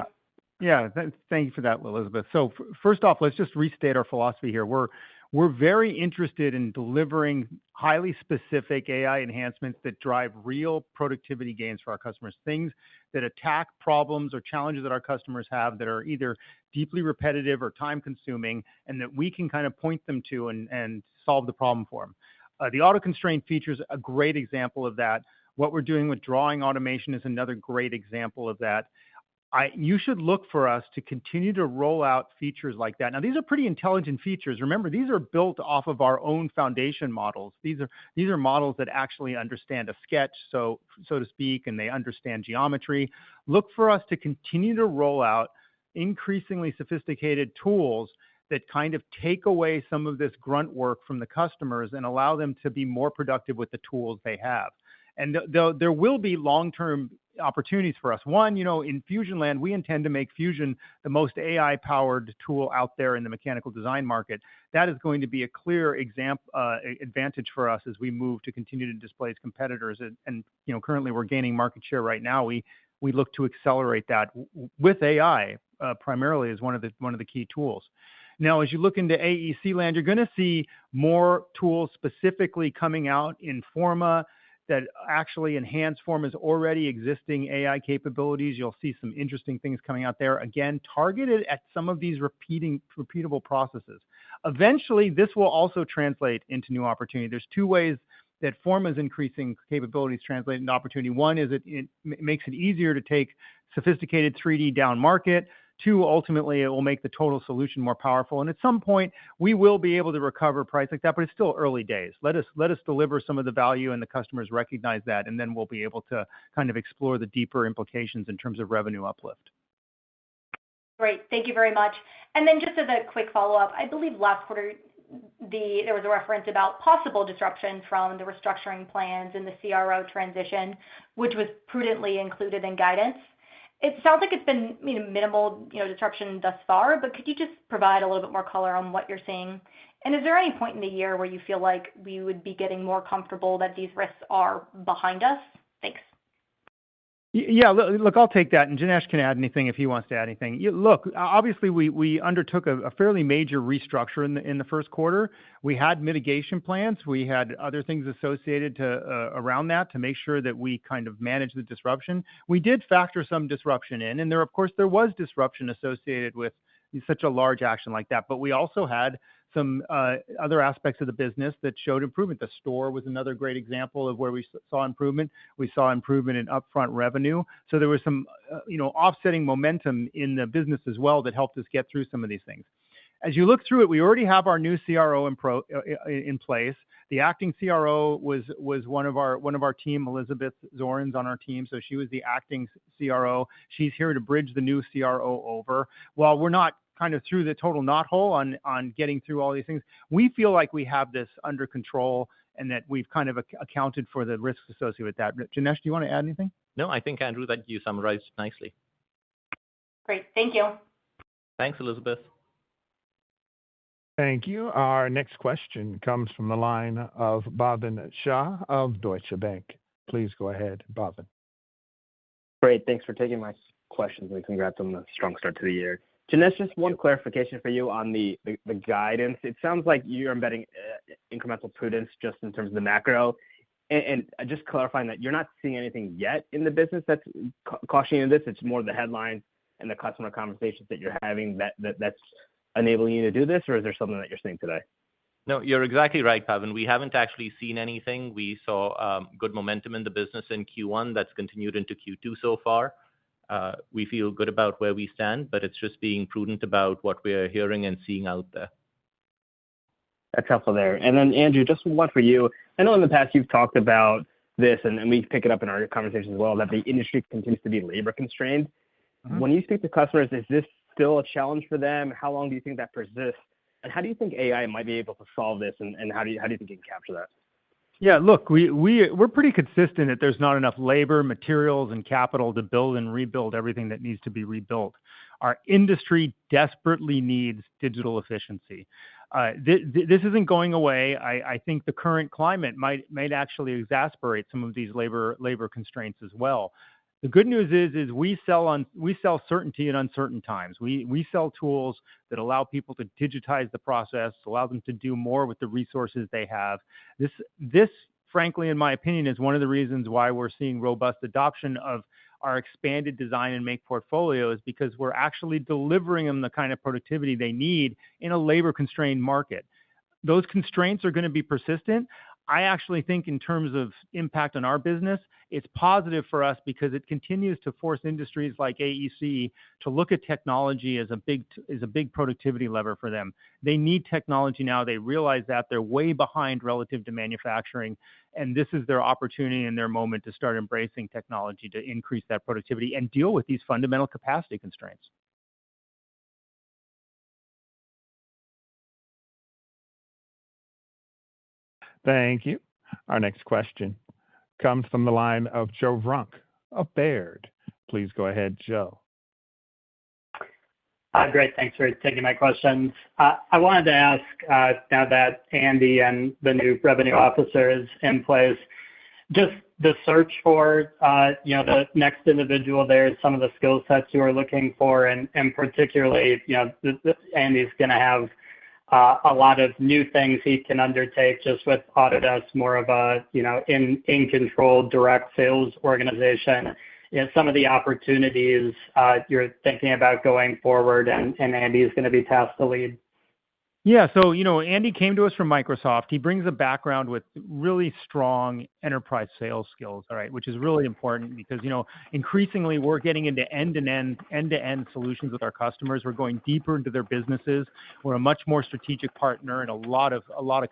Yeah, thank you for that, Elizabeth. So first off, let's just restate our philosophy here. We're very interested in delivering highly specific AI enhancements that drive real productivity gains for our customers, things that attack problems or challenges that our customers have that are either deeply repetitive or time-consuming, and that we can kind of point them to and solve the problem for them. The auto-constraint feature is a great example of that. What we're doing with drawing automation is another great example of that. You should look for us to continue to roll out features like that. Now, these are pretty intelligent features. Remember, these are built off of our own foundation models. These are models that actually understand a sketch, so to speak, and they understand geometry. Look for us to continue to roll out increasingly sophisticated tools that kind of take away some of this grunt work from the customers and allow them to be more productive with the tools they have. And there will be long-term opportunities for us. One, in Fusion land, we intend to make Fusion the most AI-powered tool out there in the mechanical design market. That is going to be a clear advantage for us as we move to continue to displace competitors. And currently we're gaining market share right now. We look to accelerate that with AI primarily as one of the key tools. Now, as you look into AEC land, you're going to see more tools specifically coming out in Forma that actually enhance Forma's already existing AI capabilities. You'll see some interesting things coming out there, again, targeted at some of these repeatable processes. Eventually, this will also translate into new opportunity. There's two ways that Forma's increasing capabilities translate into opportunity. One is it makes it easier to take sophisticated 3D down market. Two, ultimately, it will make the total solution more powerful. And at some point, we will be able to recover price like that, but it's still early days. Let us deliver some of the value, and the customers recognize that, and then we'll be able to kind of explore the deeper implications in terms of revenue uplift. Great. Thank you very much. And then just as a quick follow-up, I believe last quarter there was a reference about possible disruption from the restructuring plans and the CRO transition, which was prudently included in guidance. It sounds like it's been minimal disruption thus far, but could you just provide a little bit more color on what you're seeing? And is there any point in the year where you feel like we would be getting more comfortable that these risks are behind us? Thanks. Yeah, look, I'll take that, and Janesh can add anything if he wants to add anything. Look, obviously, we undertook a fairly major restructure in the first quarter. We had mitigation plans. We had other things associated around that to make sure that we kind of manage the disruption. We did factor some disruption in, and of course, there was disruption associated with such a large action like that. But we also had some other aspects of the business that showed improvement. The store was another great example of where we saw improvement. We saw improvement in upfront revenue. So there was some offsetting momentum in the business as well that helped us get through some of these things. As you look through it, we already have our new CRO in place. The acting CRO was one of our team, Elizabeth Zorin's on our team, so she was the acting CRO. She's here to bridge the new CRO over. While we're not kind of through the total knothole on getting through all these things, we feel like we have this under control and that we've kind of accounted for the risks associated with that. Janesh, do you want to add anything? No, I think, Andrew, that you summarized nicely. Great. Thank you. Thanks, Elizabeth. Thank you. Our next question comes from the line of Bhavin Shah of Deutsche Bank. Please go ahead, Bhavin. Great. Thanks for taking my questions, and congrats on the strong start to the year. Janesh, just one clarification for you on the guidance. It sounds like you're embedding incremental prudence just in terms of the macro. And just clarifying that you're not seeing anything yet in the business that's cautioning you this. It's more the headlines and the customer conversations that you're having that's enabling you to do this, or is there something that you're seeing today? No, you're exactly right, Pavan. We haven't actually seen anything. We saw good momentum in the business in Q1 that's continued into Q2 so far. We feel good about where we stand, but it's just being prudent about what we're hearing and seeing out there. That's helpful there. And then, Andrew, just one for you. I know in the past you've talked about this, and we pick it up in our conversations as well, that the industry continues to be labor constrained. Mm-hmm. When you speak to customers, is this still a challenge for them? How long do you think that persists? And how do you think AI might be able to solve this, and how do you think you can capture that? Yeah, look, we're pretty consistent that there's not enough labor, materials, and capital to build and rebuild everything that needs to be rebuilt. Our industry desperately needs digital efficiency. This isn't going away. I think the current climate might actually exacerbate some of these labor constraints as well. The good news is we sell certainty in uncertain times. We sell tools that allow people to digitize the process, allow them to do more with the resources they have. This, frankly, in my opinion, is one of the reasons why we're seeing robust adoption of our expanded design and make portfolios, because we're actually delivering them the kind of productivity they need in a labor-constrained market. Those constraints are going to be persistent. I actually think in terms of impact on our business, it's positive for us because it continues to force industries like AEC to look at technology as a big productivity lever for them. They need technology now. They realize that they're way behind relative to manufacturing, and this is their opportunity and their moment to start embracing technology to increase that productivity and deal with these fundamental capacity constraints. Thank you. Our next question comes from the line of Joe Vruwink of Baird. Please go ahead, Joe. Great. Thanks for taking my questions. I wanted to ask, now that Andy and the new revenue officer is in place, just the search for, the next individual there, some of the skill sets you are looking for, and particularly, Andy's going to have a lot of new things he can undertake just with Autodesk, more of a, in control direct sales organization. Some of the opportunities you're thinking about going forward, and Andy is going to be tasked to lead. Yeah, so Andy came to us from Microsoft. He brings a background with really strong enterprise sales skills, all right, which is really important because increasingly we're getting into end-to-end solutions with our customers. We're going deeper into their businesses. We're a much more strategic partner in a lot of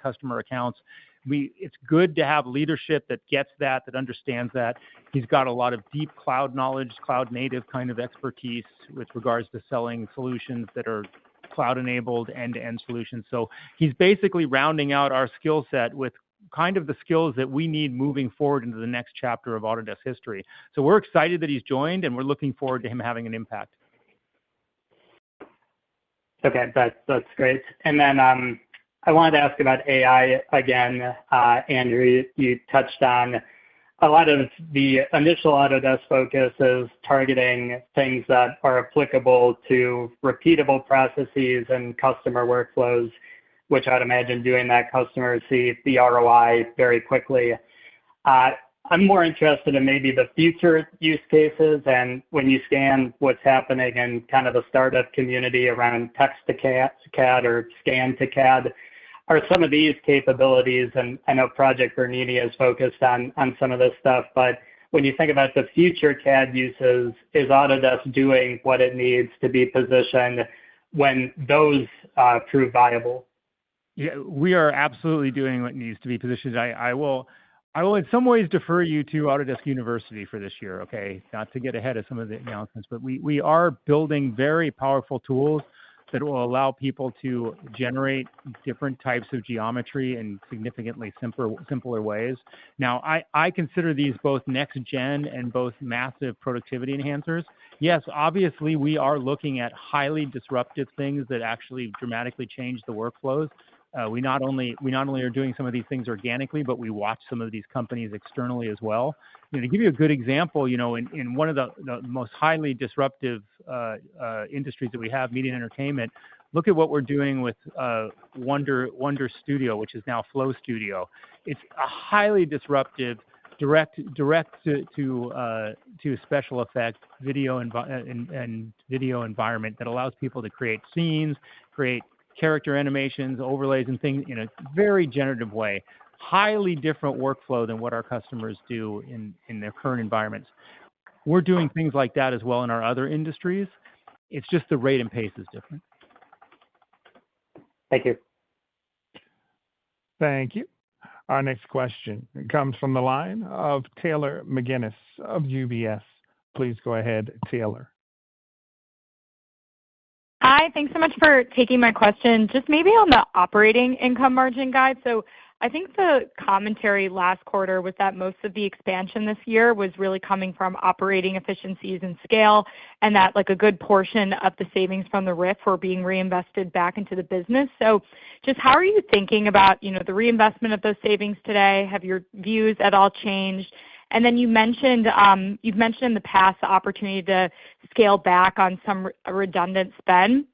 customer accounts. It's good to have leadership that gets that understands that. He's got a lot of deep cloud knowledge, cloud native kind of expertise with regards to selling solutions that are cloud-enabled end-to-end solutions. So he's basically rounding out our skill set with kind of the skills that we need moving forward into the next chapter of Autodesk history. So we're excited that he's joined, and we're looking forward to him having an impact. Okay, that's great. And then I wanted to ask about AI again. Andrew, you touched on a lot of the initial Autodesk focus is targeting things that are applicable to repeatable processes and customer workflows, which I'd imagine doing that customers see the ROI very quickly. I'm more interested in maybe the future use cases, and when you scan what's happening in kind of the startup community around text to CAD or scan to CAD, are some of these capabilities, and I know Project Bernini is focused on some of this stuff, but when you think about the future CAD uses, is Autodesk doing what it needs to be positioned when those prove viable? Yeah, we are absolutely doing what needs to be positioned. I will in some ways defer you to Autodesk University for this year, okay? Not to get ahead of some of the announcements, but we are building very powerful tools that will allow people to generate different types of geometry in significantly simpler ways. Now, I consider these both next gen and both massive productivity enhancers. Yes, obviously we are looking at highly disruptive things that actually dramatically change the workflows. We not only are doing some of these things organically, but we watch some of these companies externally as well. To give you a good example, in one of the most highly disruptive industries that we have, media and entertainment, look at what we're doing with Wonder Studio, which is now Flow Studio. It's a highly disruptive, direct to special effect video and video environment that allows people to create scenes, create character animations, overlays, and things in a very generative way. Highly different workflow than what our customers do in their current environments. We're doing things like that as well in our other industries. It's just the rate and pace is different. Thank you. Thank you. Our next question comes from the line of Taylor McGinnis of UBS. Please go ahead, Taylor. Hi, thanks so much for taking my question. Just maybe on the operating income margin guide. So I think the commentary last quarter was that most of the expansion this year was really coming from operating efficiencies and scale, and that like a good portion of the savings from the RIF were being reinvested back into the business. So just how are you thinking about, the reinvestment of those savings today? Have your views at all changed? And then you've mentioned in the past the opportunity to scale back on some redundant spend.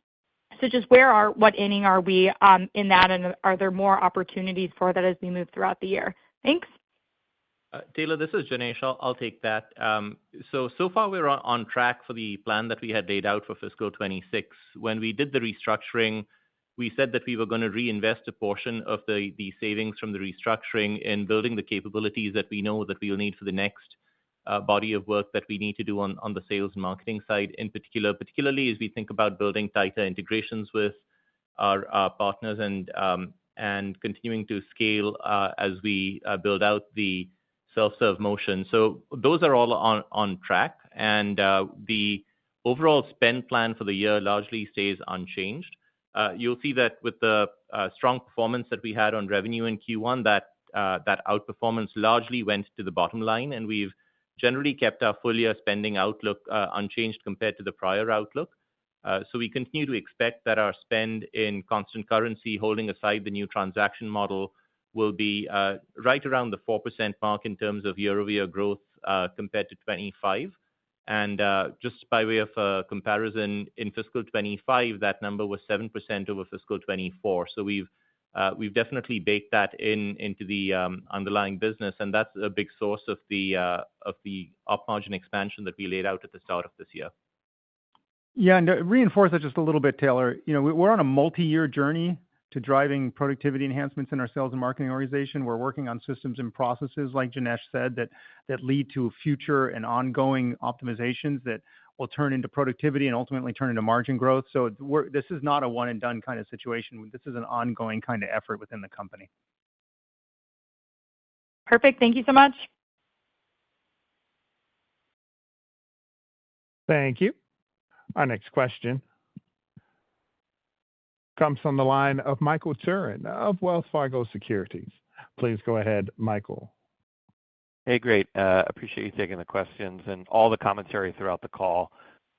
So just what inning are we in that, and are there more opportunities for that as we move throughout the year? Thanks. Taylor, this is Janesh. I'll take that. So far we're on track for the plan that we had laid out for fiscal 26. When we did the restructuring, we said that we were going to reinvest a portion of the savings from the restructuring in building the capabilities that we know that we'll need for the next body of work that we need to do on the sales and marketing side in particularly as we think about building tighter integrations with our partners and continuing to scale as we build out the self-serve motion. So those are all on track, and the overall spend plan for the year largely stays unchanged. You'll see that with the strong performance that we had on revenue in Q1, that outperformance largely went to the bottom line, and we've generally kept our full year spending outlook unchanged compared to the prior outlook. So we continue to expect that our spend in constant currency, holding aside the new transaction model, will be right around the 4% mark in terms of year-over-year growth compared to 25. And just by way of comparison, in fiscal 25, that number was 7% over fiscal 24. So we've definitely baked that into the underlying business, and that's a big source of the op margin expansion that we laid out at the start of this year. Yeah, and to reinforce that just a little bit, Taylor, we're on a multi-year journey to driving productivity enhancements in our sales and marketing organization. We're working on systems and processes, like Janesh said, that lead to future and ongoing optimizations that will turn into productivity and ultimately turn into margin growth. So this is not a one-and-done kind of situation. This is an ongoing kind of effort within the company. Perfect. Thank you so much. Thank you. Our next question comes from the line of Michael Turrin of Wells Fargo Securities. Please go ahead, Michael. Hey, great. Appreciate you taking the questions and all the commentary throughout the call.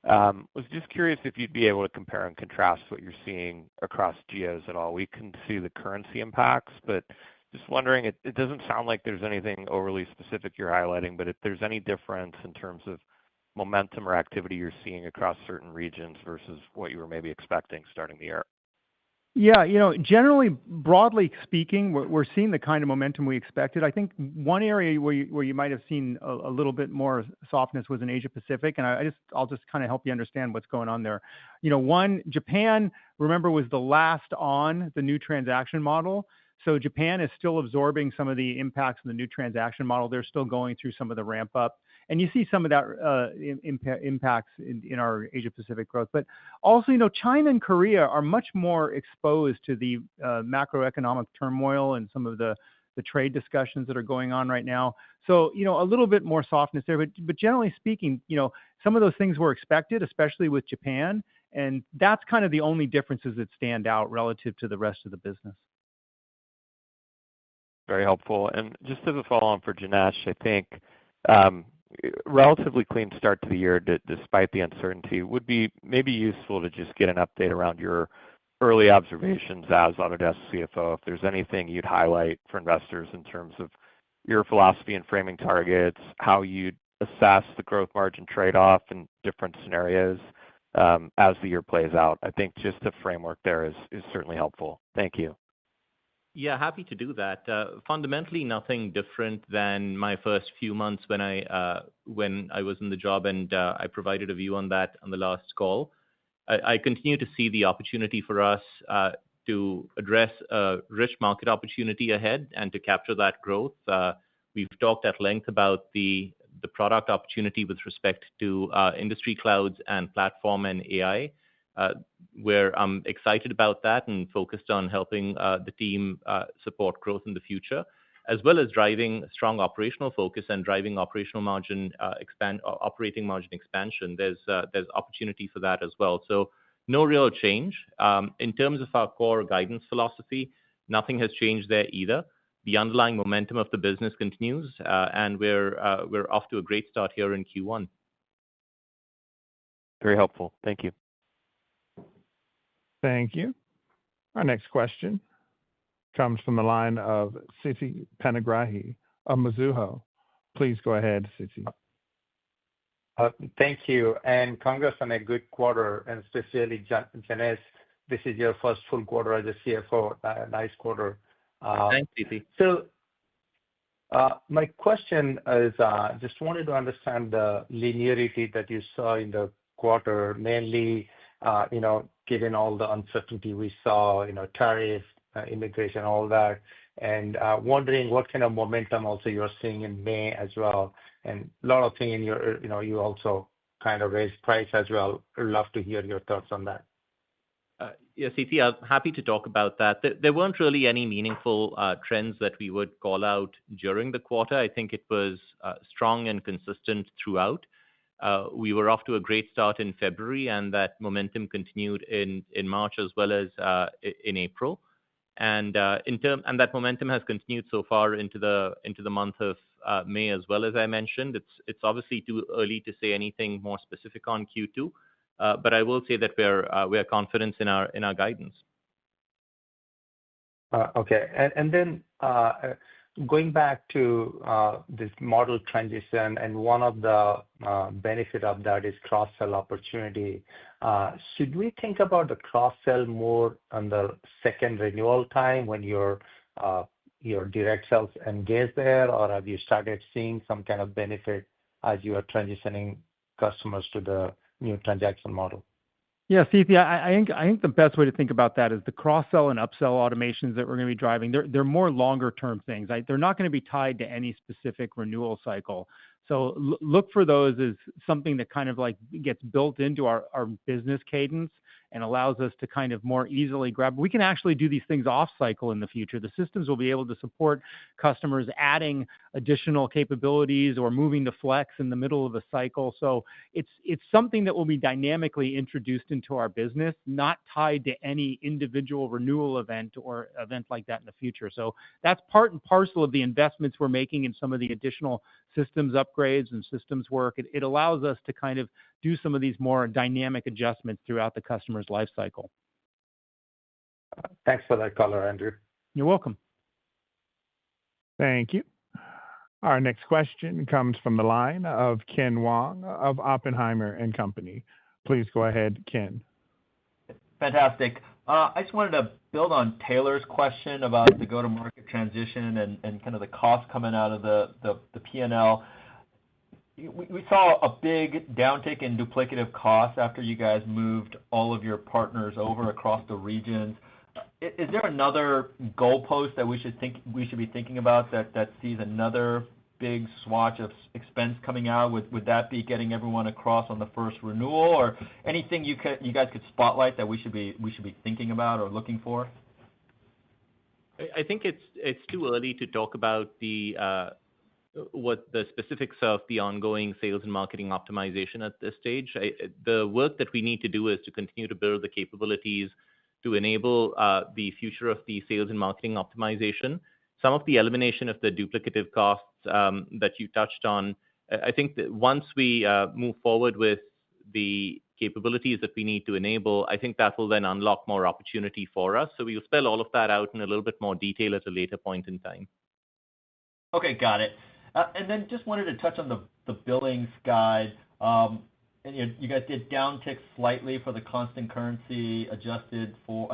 Was just curious if you'd be able to compare and contrast what you're seeing across geos at all. We can see the currency impacts, but just wondering, it doesn't sound like there's anything overly specific you're highlighting, but if there's any difference in terms of momentum or activity you're seeing across certain regions versus what you were maybe expecting starting the year. Yeah, generally, broadly speaking, we're seeing the kind of momentum we expected. I think one area where you might have seen a little bit more softness was in Asia Pacific, and I'll just kind of help you understand what's going on there. One, Japan, remember, was the last on the new transaction model. So Japan is still absorbing some of the impacts of the new transaction model. They're still going through some of the ramp up. And you see some of that impacts in our Asia Pacific growth. But also, China and Korea are much more exposed to the macroeconomic turmoil and some of the trade discussions that are going on right now. So, a little bit more softness there. But generally speaking, some of those things were expected, especially with Japan. And that's kind of the only differences that stand out relative to the rest of the business. Very helpful. And just as a follow-on for Janesh, I think relatively clean start to the year despite the uncertainty would be maybe useful to just get an update around your early observations as Autodesk CFO. If there's anything you'd highlight for investors in terms of your philosophy in framing targets, how you'd assess the growth margin trade-off in different scenarios as the year plays out. I think just the framework there is certainly helpful. Thank you. Yeah, happy to do that. Fundamentally, nothing different than my first few months when I was in the job, and I provided a view on that on the last call. I continue to see the opportunity for us to address a rich market opportunity ahead and to capture that growth. We've talked at length about the product opportunity with respect to industry clouds and platform and AI. Where I'm excited about that and focused on helping the team support growth in the future, as well as driving strong operational focus and driving operating margin expansion. There's opportunity for that as well. So no real change. In terms of our core guidance philosophy, nothing has changed there either. The underlying momentum of the business continues, and we're off to a great start here in Q1. Very helpful. Thank you. Thank you. Our next question comes from the line of Siti Panigrahi of Mizuho. Please go ahead, Siti. Thank you, and congrats on a good quarter, and especially Janesh, this is your first full quarter as a CFO. Nice quarter. Thanks, Siti. So my question is, just wanted to understand the linearity that you saw in the quarter, mainly, given all the uncertainty we saw, tariff, immigration, all that, and wondering what kind of momentum also you're seeing in May as well. And a lot of things in your, you also kind of raised price as well. I'd love to hear your thoughts on that. Yeah, Siti, I'm happy to talk about that. There weren't really any meaningful trends that we would call out during the quarter. I think it was strong and consistent throughout. We were off to a great start in February, and that momentum continued in March as well as in April. And that momentum has continued so far into the month of May as well, as I mentioned. It's obviously too early to say anything more specific on Q2, but I will say that we're confident in our guidance. Okay. And then going back to this model transition, and one of the benefits of that is cross-sell opportunity. Should we think about the cross-sell more on the second renewal time when your direct sales engage there, or have you started seeing some kind of benefit as you are transitioning customers to the new transaction model? Yeah, Sethi, I think the best way to think about that is the cross-sell and upsell automations that we're going to be driving. They're more longer-term things. They're not going to be tied to any specific renewal cycle. So look for those as something that kind of like gets built into our business cadence and allows us to kind of more easily grab. We can actually do these things off-cycle in the future. The systems will be able to support customers adding additional capabilities or moving to flex in the middle of a cycle. So it's something that will be dynamically introduced into our business, not tied to any individual renewal event or event like that in the future. So that's part and parcel of the investments we're making in some of the additional systems upgrades and systems work. It allows us to kind of do some of these more dynamic adjustments throughout the customer's life cycle. Thanks for that color, Andrew. You're welcome. Thank you. Our next question comes from the line of Ken Wong of Oppenheimer and Company. Please go ahead, Ken. Fantastic. I just wanted to build on Taylor's question about the go-to-market transition and kind of the cost coming out of the P&L. We saw a big downtick in duplicative costs after you guys moved all of your partners over across the regions. Is there another goalpost that we should be thinking about that sees another big swatch of expense coming out? Would that be getting everyone across on the first renewal, or anything you guys could spotlight that we should be thinking about or looking for? I think it's too early to talk about what the specifics of the ongoing sales and marketing optimization at this stage. The work that we need to do is to continue to build the capabilities to enable the future of the sales and marketing optimization. Some of the elimination of the duplicative costs that you touched on, I think that once we move forward with the capabilities that we need to enable, I think that will then unlock more opportunity for us. So we'll spell all of that out in a little bit more detail at a later point in time. Okay, got it. And then just wanted to touch on the billings guide. And you guys did downtick slightly for the constant currency adjusted for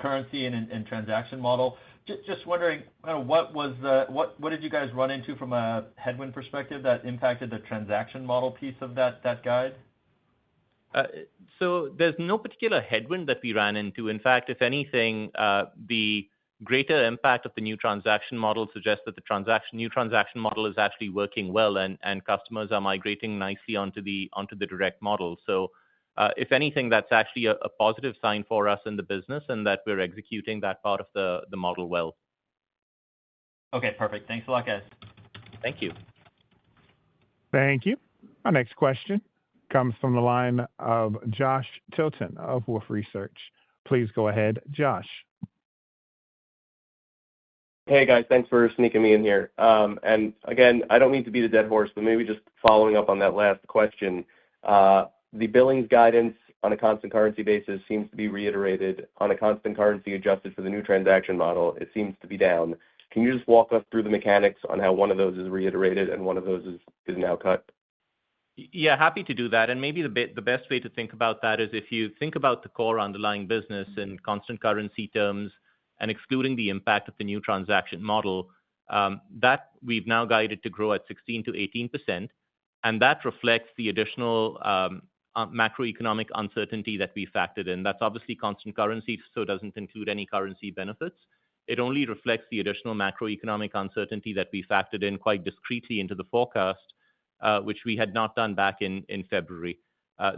currency and transaction model. Just wondering, kind of what did you guys run into from a headwind perspective that impacted the transaction model piece of that guide? So there's no particular headwind that we ran into. In fact, if anything, the greater impact of the new transaction model suggests that the new transaction model is actually working well, and customers are migrating nicely onto the direct model. So if anything, that's actually a positive sign for us in the business, and that we're executing that part of the model well. Okay, perfect. Thanks a lot, guys. Thank you. Thank you. Our next question comes from the line of Josh Tilton of Wolfe Research. Please go ahead, Josh. Hey, guys. Thanks for sneaking me in here. And again, I don't mean to beat a dead horse, but maybe just following up on that last question. The billings guidance on a constant currency basis seems to be reiterated. On a constant currency adjusted for the new transaction model, it seems to be down. Can you just walk us through the mechanics on how one of those is reiterated and one of those is now cut? Yeah, happy to do that. And maybe the best way to think about that is if you think about the core underlying business in constant currency terms and excluding the impact of the new transaction model, that we've now guided to grow at 16 to 18%. And that reflects the additional macroeconomic uncertainty that we factored in. That's obviously constant currency, so it doesn't include any currency benefits. It only reflects the additional macroeconomic uncertainty that we factored in quite discreetly into the forecast, which we had not done back in February.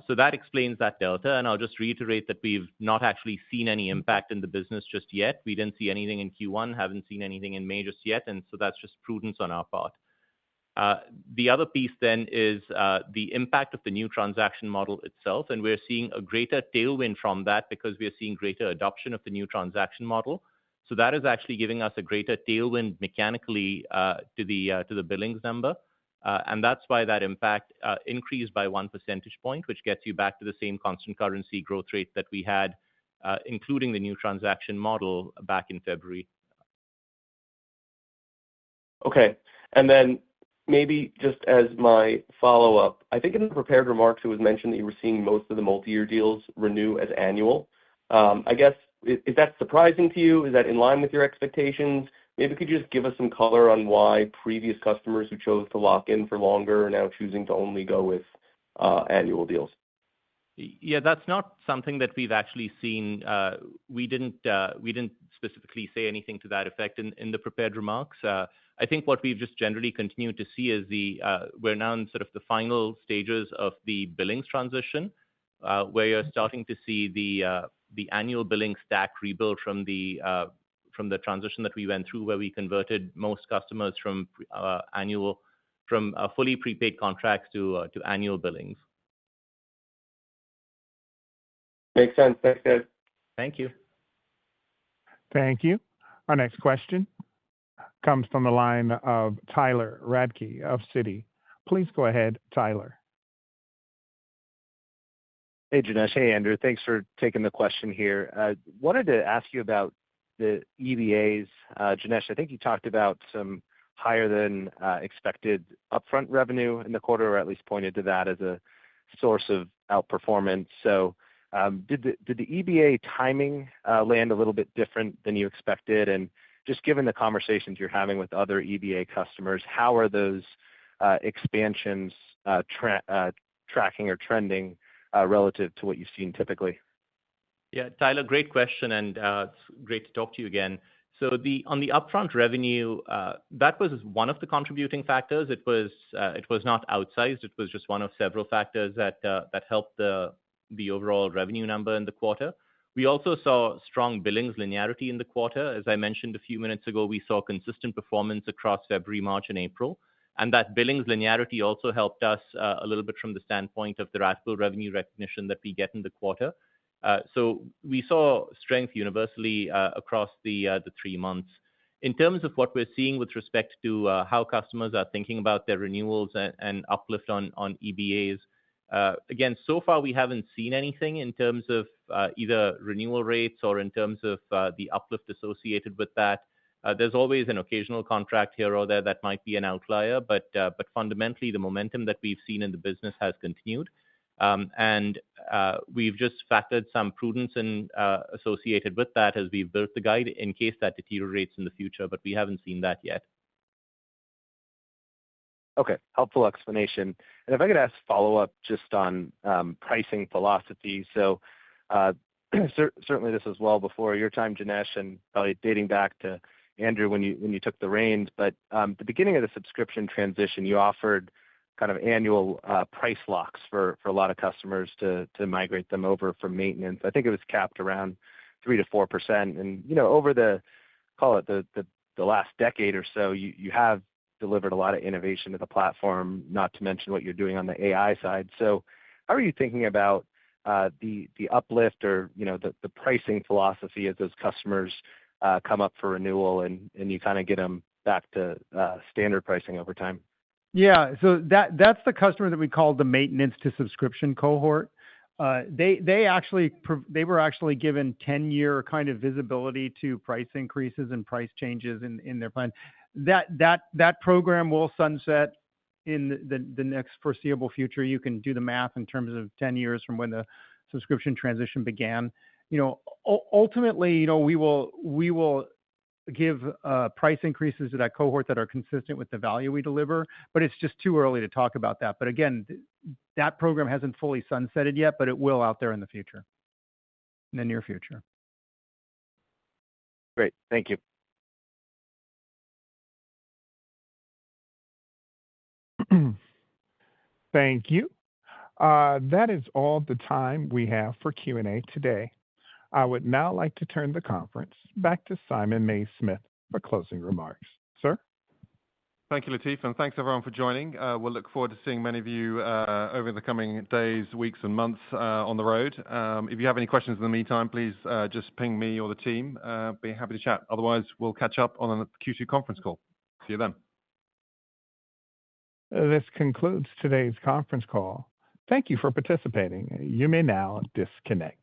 So that explains that delta. And I'll just reiterate that we've not actually seen any impact in the business just yet. We didn't see anything in Q1, haven't seen anything in May just yet. And so that's just prudence on our part. The other piece then is the impact of the new transaction model itself. And we're seeing a greater tailwind from that because we are seeing greater adoption of the new transaction model. So that is actually giving us a greater tailwind mechanically to the billings number. And that's why that impact increased by 1 percentage point, which gets you back to the same constant currency growth rate that we had including the new transaction model back in February. Okay. And then maybe just as my follow-up, I think in the prepared remarks, it was mentioned that you were seeing most of the multi-year deals renew as annual. I guess, is that surprising to you? Is that in line with your expectations? Maybe could you just give us some color on why previous customers who chose to lock in for longer are now choosing to only go with annual deals? Yeah, that's not something that we've actually seen. We didn't specifically say anything to that effect in the prepared remarks. I think what we've just generally continued to see is we're now in sort of the final stages of the billings transition, where you're starting to see the annual billing stack rebuild from the transition that we went through, where we converted most customers from fully prepaid contracts to annual billings. Makes sense. Thanks, guys. Thank you. Thank you. Our next question comes from the line of Tyler Radke of Citi. Please go ahead, Tyler. Hey, Janesh. Hey, Andrew. Thanks for taking the question here. Wanted to ask you about the EBAs. Janesh, I think you talked about some higher than expected upfront revenue in the quarter, or at least pointed to that as a source of outperformance. So did the EBA timing land a little bit different than you expected? And just given the conversations you're having with other EBA customers, how are those expansions tracking or trending relative to what you've seen typically? Yeah, Tyler, great question, and it's great to talk to you again. So on the upfront revenue, that was one of the contributing factors. It was not outsized. It was just one of several factors that helped the overall revenue number in the quarter. We also saw strong billings linearity in the quarter. As I mentioned a few minutes ago, we saw consistent performance across February, March, and April. And that billings linearity also helped us a little bit from the standpoint of the ratable revenue recognition that we get in the quarter. So we saw strength universally across the 3 months. In terms of what we're seeing with respect to how customers are thinking about their renewals and uplift on EBAs, again, so far we haven't seen anything in terms of either renewal rates or in terms of the uplift associated with that. There's always an occasional contract here or there that might be an outlier, but fundamentally the momentum that we've seen in the business has continued. And we've just factored some prudence associated with that as we've built the guide in case that deteriorates in the future, but we haven't seen that yet. Okay, helpful explanation. And if I could ask follow-up just on pricing philosophy. So certainly this was well before your time, Janesh, and probably dating back to Andrew when you took the reins. But the beginning of the subscription transition, you offered kind of annual price locks for a lot of customers to migrate them over from maintenance. I think it was capped around 3 to 4%. And over the last decade or so, you have delivered a lot of innovation to the platform, not to mention what you're doing on the AI side. So how are you thinking about the uplift or the pricing philosophy as those customers come up for renewal and you kind of get them back to standard pricing over time? Yeah, so that's the customer that we call the maintenance to subscription cohort. They were actually given 10-year kind of visibility to price increases and price changes in their plan. That program will sunset in the next foreseeable future. You can do the math in terms of 10 years from when the subscription transition began. Ultimately, we will give price increases to that cohort that are consistent with the value we deliver, but it's just too early to talk about that. But again, that program hasn't fully sunsetted yet, but it will out there in the future, in the near future. Great. Thank you. Thank you. That is all the time we have for Q&A today. I would now like to turn the conference back to Simon Mays-Smith for closing remarks. Sir? Thank you, Latif, and thanks everyone for joining. We'll look forward to seeing many of you over the coming days, weeks, and months on the road. If you have any questions in the meantime, please just ping me or the team. Be happy to chat. Otherwise, we'll catch up on a Q2 conference call. See you then. This concludes today's conference call. Thank you for participating. You may now disconnect.